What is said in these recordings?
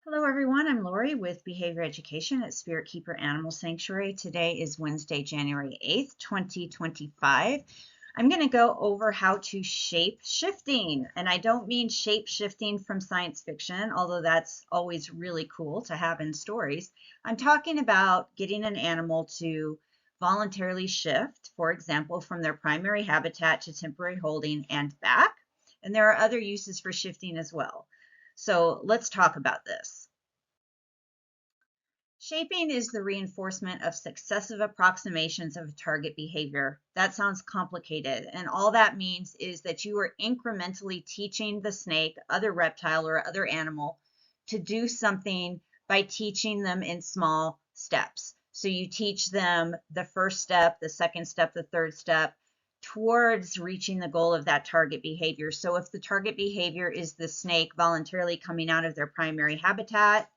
Hello everyone, I'm Lori with Behavior Education at Spirit Keeper Animal Sanctuary. Today is Wednesday, January 8th, 2025. I'm going to go over how to shape shifting, and I don't mean shape shifting from science fiction, although that's always really cool to have in stories. I'm talking about getting an animal to voluntarily shift, for example, from their primary habitat to temporary holding and back. And there are other uses for shifting as well. So let's talk about this. Shaping is the reinforcement of successive approximations of target behavior. That sounds complicated, and all that means is that you are incrementally teaching the snake, other reptile, or other animal to do something by teaching them in small steps. So you teach them the first step, the second step, the third step towards reaching the goal of that target behavior. So if the target behavior is the snake voluntarily coming out of their primary habitat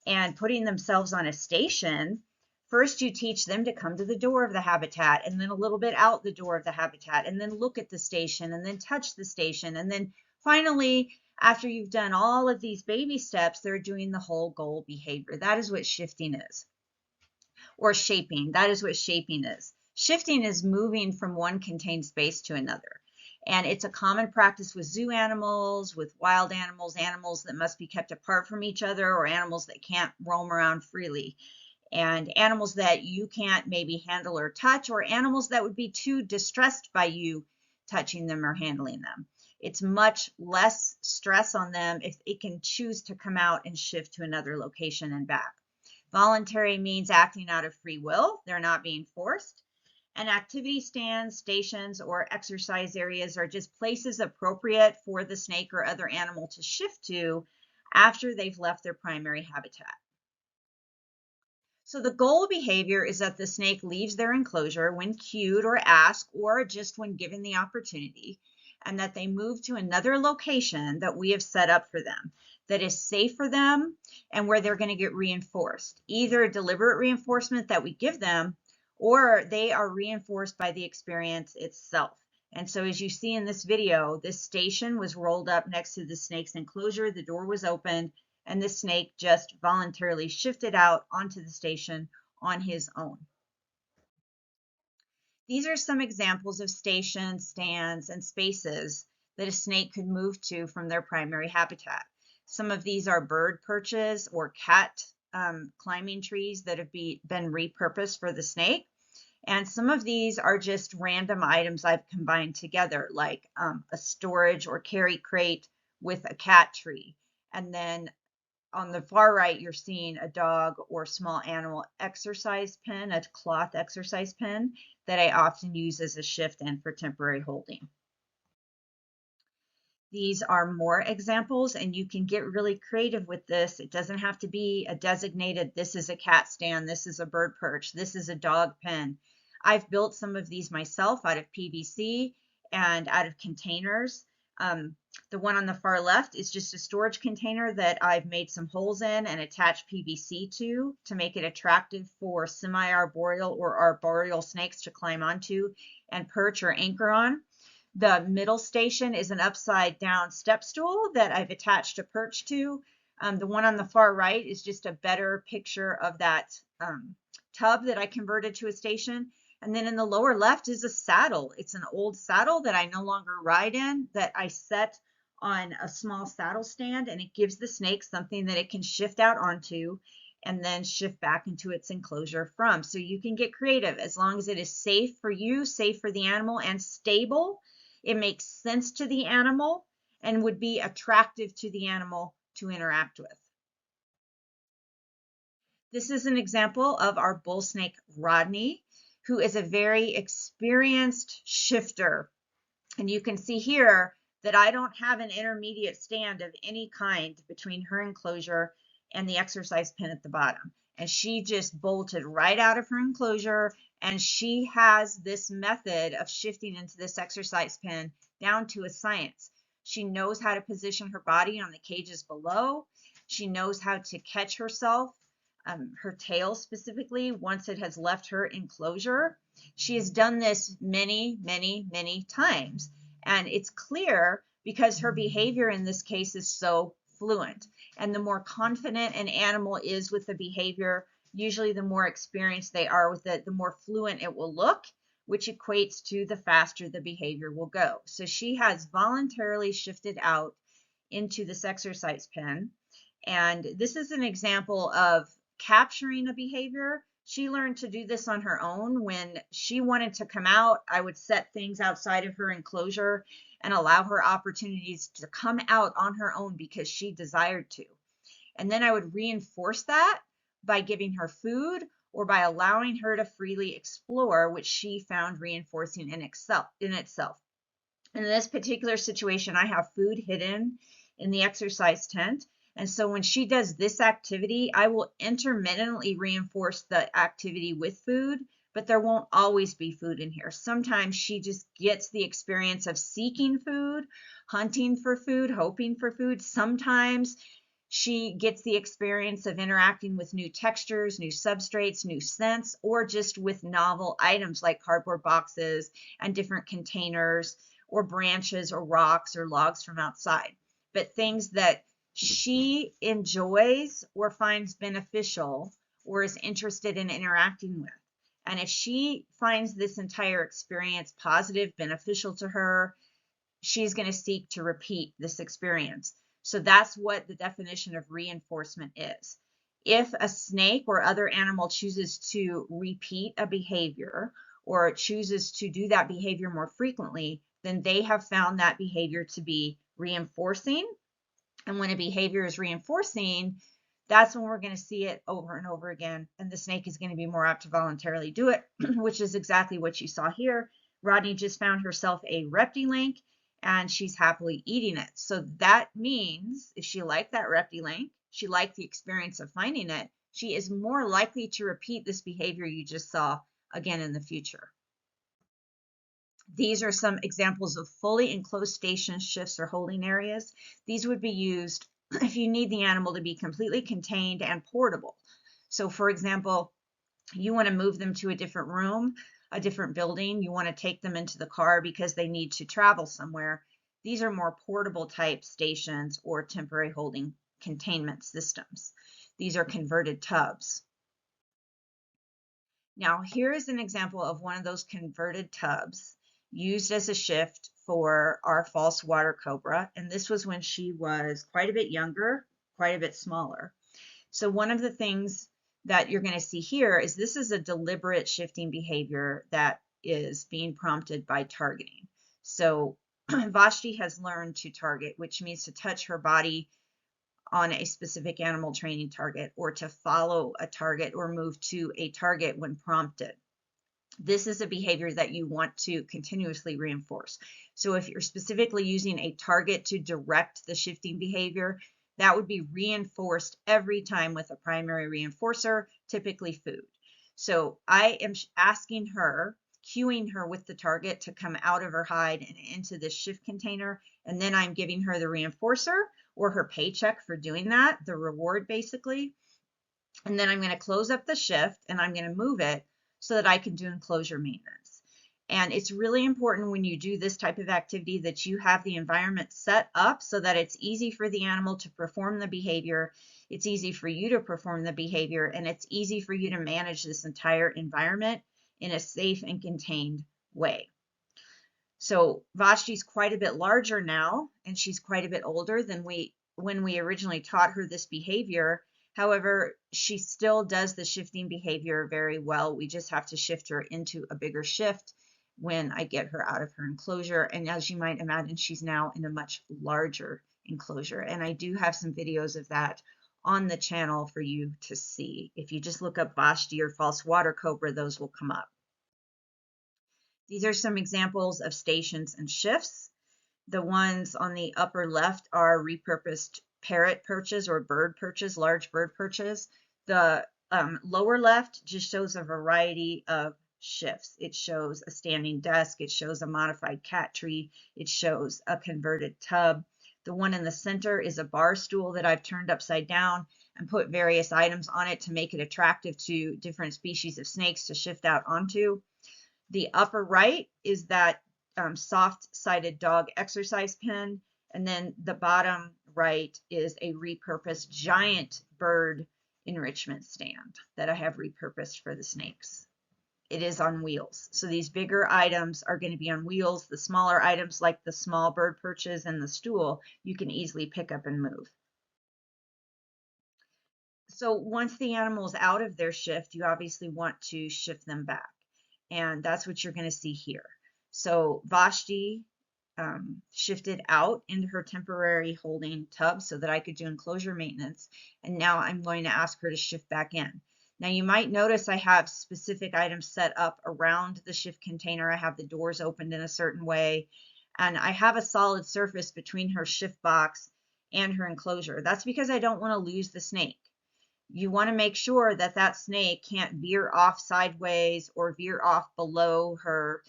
and putting themselves on a station, first you teach them to come to the door of the habitat, and then a little bit out the door of the habitat, and then look at the station, and then touch the station, and then finally, after you've done all of these baby steps, they're doing the whole goal behavior. That is what shifting is, or shaping. That is what shaping is. Shifting is moving from one contained space to another. And it's a common practice with zoo animals, with wild animals, animals that must be kept apart from each other, or animals that can't roam around freely, and animals that you can't maybe handle or touch, or animals that would be too distressed by you touching them or handling them. It's much less stress on them if it can choose to come out and shift to another location and back. Voluntary means acting out of free will. They're not being forced. And activity stands, stations, or exercise areas are just places appropriate for the snake or other animal to shift to after they've left their primary habitat. So the goal behavior is that the snake leaves their enclosure when cued or asked, or just when given the opportunity, and that they move to another location that we have set up for them that is safe for them and where they're going to get reinforced, either deliberate reinforcement that we give them, or they are reinforced by the experience itself. And so as you see in this video, this station was rolled up next to the snake's enclosure, the door was opened, and the snake just voluntarily shifted out onto the station on his own. These are some examples of stations, stands, and spaces that a snake could move to from their primary habitat. Some of these are bird perches or cat climbing trees that have been repurposed for the snake. And some of these are just random items I've combined together, like a storage or carry crate with a cat tree. And then on the far right, you're seeing a dog or small animal exercise pen, a cloth exercise pen that I often use as a shift and for temporary holding. These are more examples, and you can get really creative with this. It doesn't have to be a designated, this is a cat stand, this is a bird perch, this is a dog pen. I've built some of these myself out of PVC and out of containers. The one on the far left is just a storage container that I've made some holes in and attached PVC to make it attractive for semi-arboreal or arboreal snakes to climb onto and perch or anchor on. The middle station is an upside down step stool that I've attached a perch to. The one on the far right is just a better picture of that tub that I converted to a station. And then in the lower left is a saddle. It's an old saddle that I no longer ride in, that I set on a small saddle stand, and it gives the snake something that it can shift out onto and then shift back into its enclosure from. So you can get creative as long as it is safe for you, safe for the animal, and stable. It makes sense to the animal and would be attractive to the animal to interact with. This is an example of our bull snake, Rodney, who is a very experienced shifter. And you can see here that I don't have an intermediate stand of any kind between her enclosure and the exercise pen at the bottom. And she just bolted right out of her enclosure, and she has this method of shifting into this exercise pen down to a science. She knows how to position her body on the cages below. She knows how to catch herself, her tail specifically, once it has left her enclosure. She has done this many, many, many times. And it's clear because her behavior in this case is so fluent. And the more confident an animal is with the behavior, usually the more experienced they are with it, the more fluent it will look, which equates to the faster the behavior will go. So she has voluntarily shifted out into this exercise pen. And this is an example of capturing a behavior. She learned to do this on her own. When she wanted to come out, I would set things outside of her enclosure and allow her opportunities to come out on her own because she desired to. And then I would reinforce that by giving her food or by allowing her to freely explore, which she found reinforcing in itself. In this particular situation, I have food hidden in the exercise tent. And so when she does this activity, I will intermittently reinforce the activity with food, but there won't always be food in here. Sometimes she just gets the experience of seeking food, hunting for food, hoping for food. Sometimes she gets the experience of interacting with new textures, new substrates, new scents, or just with novel items like cardboard boxes and different containers or branches or rocks or logs from outside. But things that she enjoys or finds beneficial or is interested in interacting with. And if she finds this entire experience positive, beneficial to her, she's going to seek to repeat this experience. So that's what the definition of reinforcement is. If a snake or other animal chooses to repeat a behavior or chooses to do that behavior more frequently, then they have found that behavior to be reinforcing. And when a behavior is reinforcing, that's when we're going to see it over and over again. And the snake is going to be more apt to voluntarily do it, which is exactly what you saw here. Rodney just found herself a reptilink and she's happily eating it. So that means if she liked that reptilink, she liked the experience of finding it, she is more likely to repeat this behavior you just saw again in the future. These are some examples of fully enclosed stations, shifts, or holding areas. These would be used if you need the animal to be completely contained and portable. So for example, you want to move them to a different room, a different building, you want to take them into the car because they need to travel somewhere. These are more portable type stations or temporary holding containment systems. These are converted tubs. Now, here is an example of one of those converted tubs used as a shift for our false water cobra. And this was when she was quite a bit younger, quite a bit smaller. So one of the things that you're going to see here is this is a deliberate shifting behavior that is being prompted by targeting. So Vashti has learned to target, which means to touch her body on a specific animal training target or to follow a target or move to a target when prompted. This is a behavior that you want to continuously reinforce. So if you're specifically using a target to direct the shifting behavior, that would be reinforced every time with a primary reinforcer, typically food. So I am asking her, cueing her with the target to come out of her hide and into this shift container, and then I'm giving her the reinforcer or her paycheck for doing that, the reward basically. And then I'm going to close up the shift and I'm going to move it so that I can do enclosure maintenance. And it's really important when you do this type of activity that you have the environment set up so that it's easy for the animal to perform the behavior, it's easy for you to perform the behavior, and it's easy for you to manage this entire environment in a safe and contained way. So Vashti's quite a bit larger now, and she's quite a bit older than when we originally taught her this behavior. However, she still does the shifting behavior very well. We just have to shift her into a bigger shift when I get her out of her enclosure. And as you might imagine, she's now in a much larger enclosure. And I do have some videos of that on the channel for you to see. If you just look up Vashti or false water cobra, those will come up. These are some examples of stations and shifts. The ones on the upper left are repurposed parrot perches or bird perches, large bird perches. The lower left just shows a variety of shifts. It shows a standing desk, it shows a modified cat tree, it shows a converted tub. The one in the center is a bar stool that I've turned upside down and put various items on it to make it attractive to different species of snakes to shift out onto. The upper right is that soft-sided dog exercise pen. And then the bottom right is a repurposed giant bird enrichment stand that I have repurposed for the snakes. It is on wheels. So these bigger items are going to be on wheels. The smaller items like the small bird perches and the stool, you can easily pick up and move. So once the animal is out of their shift, you obviously want to shift them back. And that's what you're going to see here. So Vashti shifted out into her temporary holding tub so that I could do enclosure maintenance. And now I'm going to ask her to shift back in. Now you might notice I have specific items set up around the shift container. I have the doors opened in a certain way, and I have a solid surface between her shift box and her enclosure. That's because I don't want to lose the snake. You want to make sure that that snake can't veer off sideways or veer off below her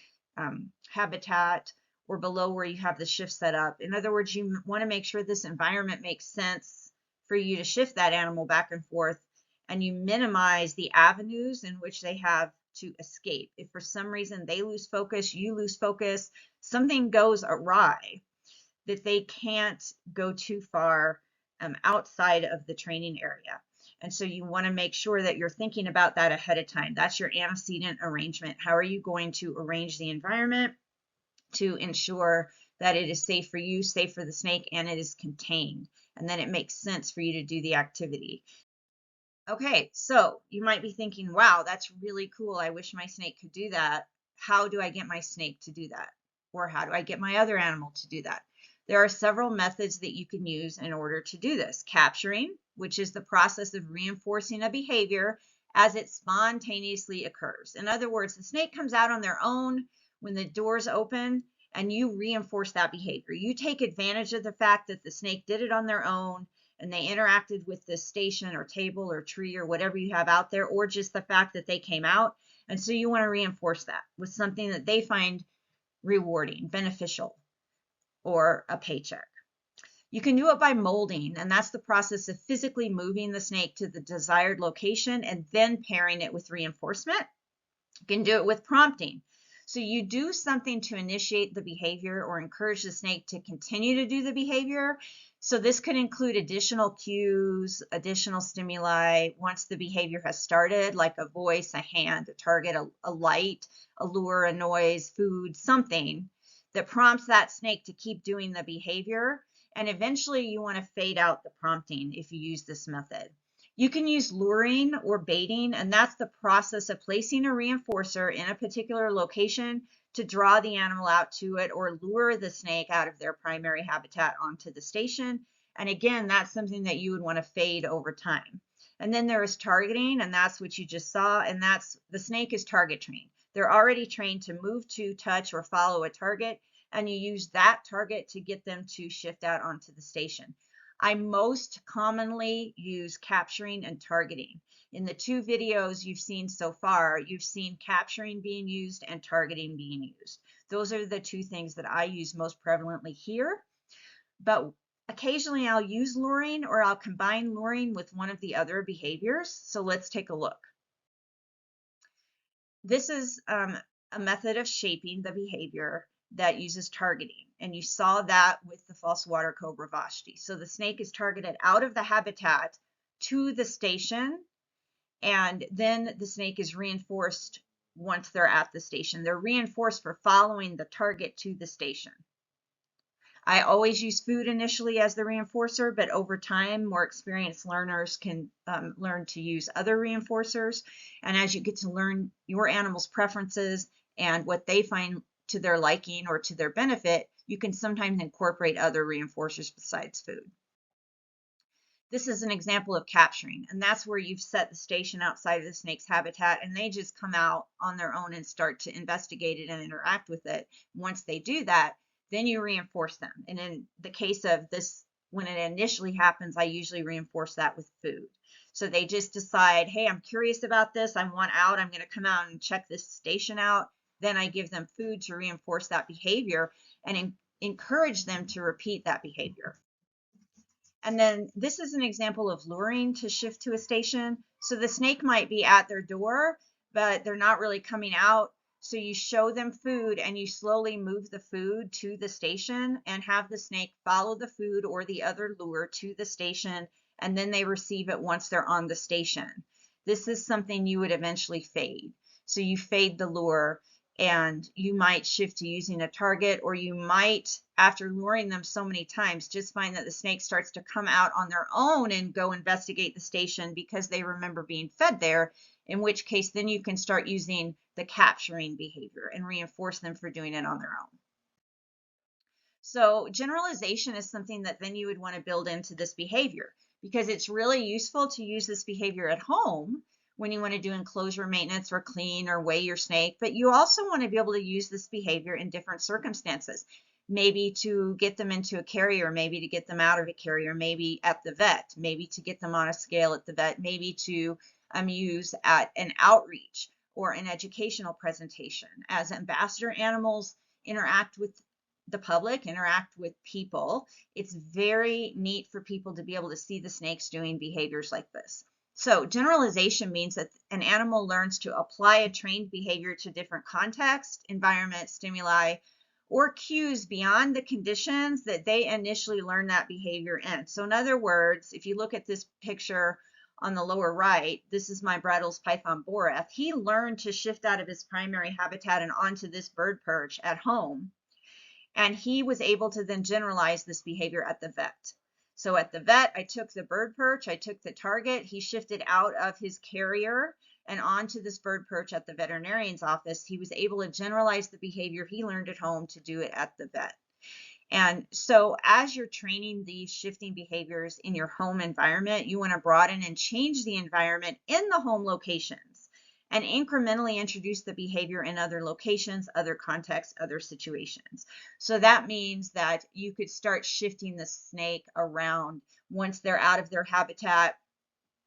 habitat or below where you have the shift set up. In other words, you want to make sure this environment makes sense for you to shift that animal back and forth, and you minimize the avenues in which they have to escape. If for some reason they lose focus, you lose focus, something goes awry, that they can't go too far outside of the training area. And so you want to make sure that you're thinking about that ahead of time. That's your antecedent arrangement. How are you going to arrange the environment to ensure that it is safe for you, safe for the snake, and it is contained? And then it makes sense for you to do the activity. Okay, so you might be thinking, wow, that's really cool. I wish my snake could do that. How do I get my snake to do that? Or how do I get my other animal to do that? There are several methods that you can use in order to do this. Capturing, which is the process of reinforcing a behavior as it spontaneously occurs. In other words, the snake comes out on their own when the doors open, and you reinforce that behavior. You take advantage of the fact that the snake did it on their own and they interacted with this station or table or tree or whatever you have out there, or just the fact that they came out. And so you want to reinforce that with something that they find rewarding, beneficial, or a paycheck. You can do it by molding, and that's the process of physically moving the snake to the desired location and then pairing it with reinforcement. You can do it with prompting. So you do something to initiate the behavior or encourage the snake to continue to do the behavior. So this could include additional cues, additional stimuli once the behavior has started, like a voice, a hand, a target, a light, a lure, a noise, food, something that prompts that snake to keep doing the behavior. And eventually you want to fade out the prompting if you use this method. You can use luring or baiting, and that's the process of placing a reinforcer in a particular location to draw the animal out to it or lure the snake out of their primary habitat onto the station. And again, that's something that you would want to fade over time. And then there is targeting, and that's what you just saw, and that's the snake is target trained. They're already trained to move to, touch, or follow a target, and you use that target to get them to shift out onto the station. I most commonly use capturing and targeting. In the two videos you've seen so far, you've seen capturing being used and targeting being used. Those are the two things that I use most prevalently here, but occasionally I'll use luring or I'll combine luring with one of the other behaviors. So let's take a look. This is a method of shaping the behavior that uses targeting. And you saw that with the false water cobra Vashti. So the snake is targeted out of the habitat to the station, and then the snake is reinforced once they're at the station. They're reinforced for following the target to the station. I always use food initially as the reinforcer, but over time, more experienced learners can learn to use other reinforcers. And as you get to learn your animal's preferences and what they find to their liking or to their benefit, you can sometimes incorporate other reinforcers besides food. This is an example of capturing, and that's where you've set the station outside of the snake's habitat and they just come out on their own and start to investigate it and interact with it. Once they do that, then you reinforce them. And in the case of this, when it initially happens, I usually reinforce that with food. So they just decide, hey, I'm curious about this. I want out. I'm going to come out and check this station out. Then I give them food to reinforce that behavior and encourage them to repeat that behavior. And then this is an example of luring to shift to a station. So the snake might be at their door, but they're not really coming out. So you show them food and you slowly move the food to the station and have the snake follow the food or the other lure to the station, and then they receive it once they're on the station. This is something you would eventually fade. So you fade the lure and you might shift to using a target, or you might, after luring them so many times, just find that the snake starts to come out on their own and go investigate the station because they remember being fed there, in which case then you can start using the capturing behavior and reinforce them for doing it on their own. So generalization is something that then you would want to build into this behavior, because it's really useful to use this behavior at home when you want to do enclosure maintenance or clean or weigh your snake, but you also want to be able to use this behavior in different circumstances. Maybe to get them into a carrier, maybe to get them out of a carrier, maybe at the vet, maybe to get them on a scale at the vet, maybe to use at an outreach or an educational presentation. As ambassador animals interact with the public, interact with people, it's very neat for people to be able to see the snakes doing behaviors like this. So generalization means that an animal learns to apply a trained behavior to different contexts, environment, stimuli, or cues beyond the conditions that they initially learn that behavior in. So in other words, if you look at this picture on the lower right, this is my Bridle's python Boreth. He learned to shift out of his primary habitat and onto this bird perch at home. And he was able to then generalize this behavior at the vet. So at the vet, I took the bird perch, I took the target, he shifted out of his carrier and onto this bird perch at the veterinarian's office. He was able to generalize the behavior he learned at home to do it at the vet. And so as you're training these shifting behaviors in your home environment, you want to broaden and change the environment in the home locations and incrementally introduce the behavior in other locations, other contexts, other situations. So that means that you could start shifting the snake around once they're out of their habitat,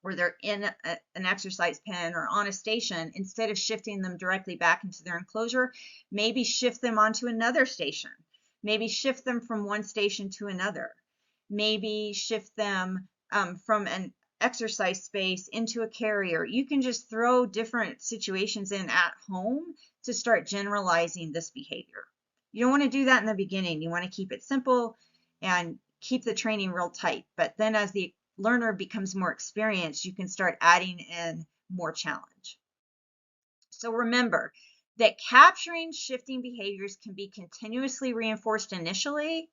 or they're in an exercise pen or on a station. Instead of shifting them directly back into their enclosure, maybe shift them onto another station. Maybe shift them from one station to another. Maybe shift them from an exercise space into a carrier. You can just throw different situations in at home to start generalizing this behavior. You don't want to do that in the beginning. You want to keep it simple and keep the training real tight. But then as the learner becomes more experienced, you can start adding in more challenge. So remember that capturing shifting behaviors can be continuously reinforced initially.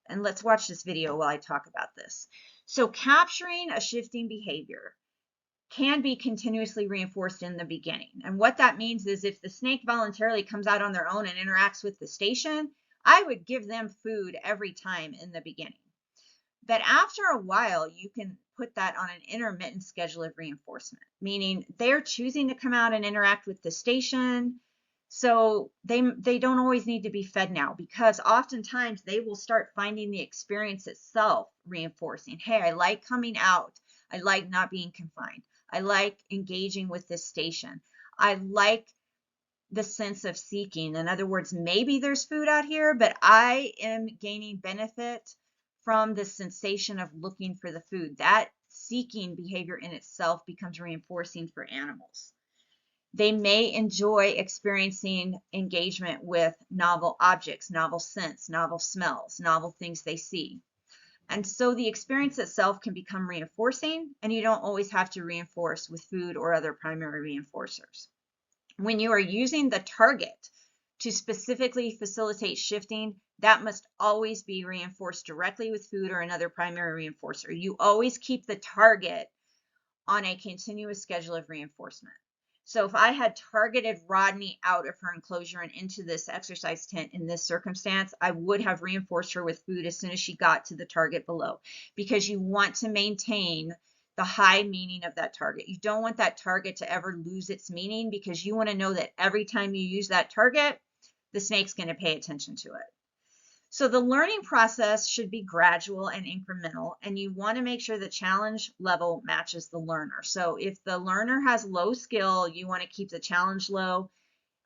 And let's watch this video while I talk about this. So capturing a shifting behavior can be continuously reinforced in the beginning. And what that means is if the snake voluntarily comes out on their own and interacts with the station, I would give them food every time in the beginning. But after a while, you can put that on an intermittent schedule of reinforcement, meaning they're choosing to come out and interact with the station. So they don't always need to be fed now, because oftentimes they will start finding the experience itself reinforcing. Hey, I like coming out. I like not being confined. I like engaging with this station. I like the sense of seeking. In other words, maybe there's food out here, but I am gaining benefit from the sensation of looking for the food. That seeking behavior in itself becomes reinforcing for animals. They may enjoy experiencing engagement with novel objects, novel scents, novel smells, novel things they see. And so the experience itself can become reinforcing, and you don't always have to reinforce with food or other primary reinforcers. When you are using the target to specifically facilitate shifting, that must always be reinforced directly with food or another primary reinforcer. You always keep the target on a continuous schedule of reinforcement. So if I had targeted Rodney out of her enclosure and into this exercise tent in this circumstance, I would have reinforced her with food as soon as she got to the target below, because you want to maintain the high meaning of that target. You don't want that target to ever lose its meaning, because you want to know that every time you use that target, the snake's going to pay attention to it. So the learning process should be gradual and incremental, and you want to make sure the challenge level matches the learner. So if the learner has low skill, you want to keep the challenge low.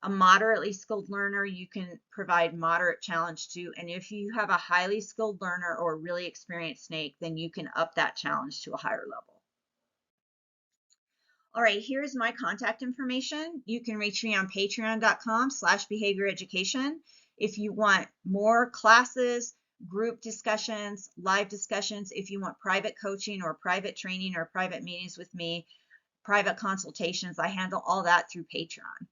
A moderately skilled learner, you can provide moderate challenge to. And if you have a highly skilled learner or a really experienced snake, then you can up that challenge to a higher level. All right, here's my contact information. You can reach me on patreon.com/behavior-education. If you want more classes, group discussions, live discussions, if you want private coaching or private training or private meetings with me, private consultations, I handle all that through Patreon.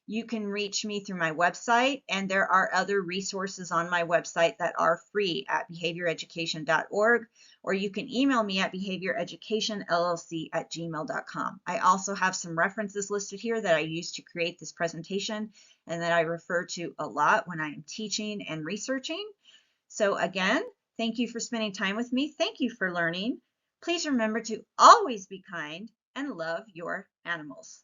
You can reach me through my website, and there are other resources on my website that are free at behavioureducation.org, or you can email me at behavioureducationllc@gmail.com. I also have some references listed here that I used to create this presentation and that I refer to a lot when I am teaching and researching. So again, thank you for spending time with me. Thank you for learning. Please remember to always be kind and love your animals.